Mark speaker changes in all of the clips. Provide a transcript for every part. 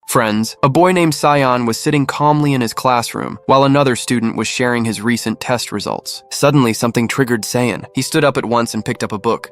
Speaker 1: Friends, a boy named Sion was sitting calmly in his classroom while another student was sharing his recent test results. Suddenly, something triggered Sion. He stood up at once and picked up a book.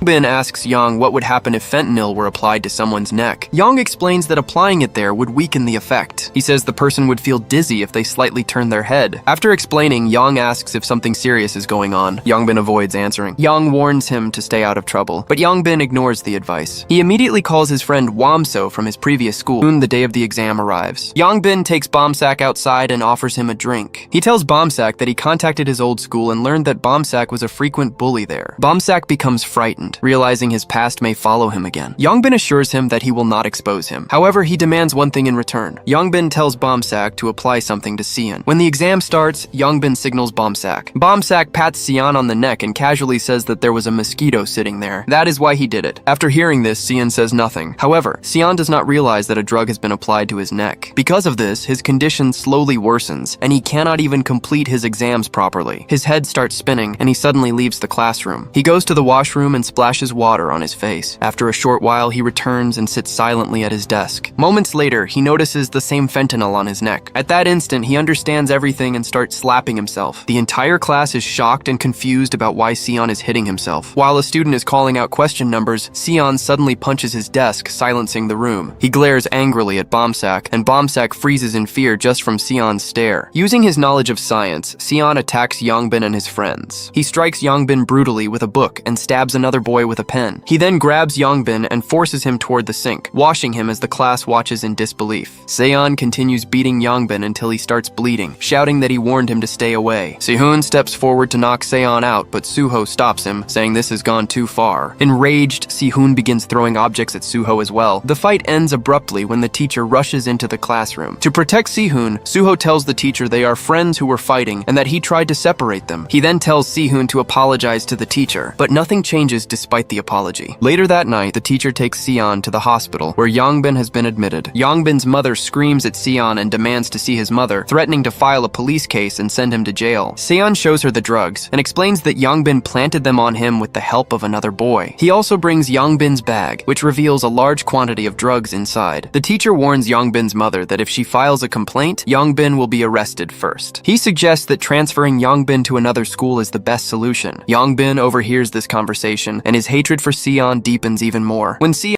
Speaker 1: Bin asks Yang what would happen if fentanyl were applied to someone's neck. Yang explains that applying it there would weaken the effect. He says the person would feel dizzy if they slightly turned their head. After explaining, Yang asks if something serious is going on. Yang Bin avoids answering. Yang warns him to stay out of trouble, but Yang Bin ignores the advice. He immediately calls his friend Wamso from his previous school. Soon, the day of the exam arrives. Yang Bin takes Bomsak outside and offers him a drink. He tells Bomsak that he contacted his old school and learned that Bomsak was a frequent bully there. Bomsak becomes frightened, realizing his past may follow him again. Yang Bin assures him that he will not expose him. However, he demands one thing in return. Yang Bin tells Bomsak to apply something to Sion. When the exam starts, Yang Bin signals Bomsak. Bomsak pats Sion on the neck and casually says that there was a mosquito sitting there. That is why he did it. After hearing this, Sion says nothing. However, Sion does not realize that a drug has been applied to his neck. Because of this, his condition slowly worsens, and he cannot even complete his exams properly. His head starts spinning, and he suddenly leaves the classroom. He goes to the washroom and splashes water on his face. After a short while, he returns and sits silently at his desk. Moments later, he notices the same fentanyl on his neck. At that instant, he understands everything and starts slapping himself. The entire class is shocked and confused about why Sion is hitting himself. While a student is calling out question numbers, Sion suddenly punches his desk, silencing the room. He glares angrily at Bomsak, and Bomsak freezes in fear just from Sion's stare. Using his knowledge of science, Sion attacks Yang Bin and his friends. He strikes Yang Bin brutally with a book and stabs another boy with a pen. He then grabs Yang Bin and forces him toward the sink, washing him as the class watches in disbelief. Seon continues beating Yang Bin until he starts bleeding, shouting that he warned him to stay away. Sehun steps forward to knock Seon out, but Suho stops him, saying this has gone too far. Enraged, Sehun begins throwing objects at Suho as well. The fight ends abruptly when the teacher rushes into the classroom. To protect Sehun, Suho tells the teacher they are friends who were fighting and that he tried to separate them. He then tells Sehun to apologize to the teacher, but nothing changes despite the apology. Later that night, the teacher takes Sion to the hospital, where Yang Bin has been admitted. Yang Bin's mother screams at Sion and demands to see his mother, threatening to file a police case and send him to jail. Sion shows her the drugs and explains that Yang Bin planted them on him with the help of another boy. He also brings Yang Bin's bag, which reveals a large quantity of drugs inside. The teacher warns Yang Bin's mother that if she files a complaint, Yang Bin will be arrested first. He suggests that transferring Yang Bin to another school is the best solution. Yang Bin overhears this conversation, and his hatred for Sion deepens even more. When Sion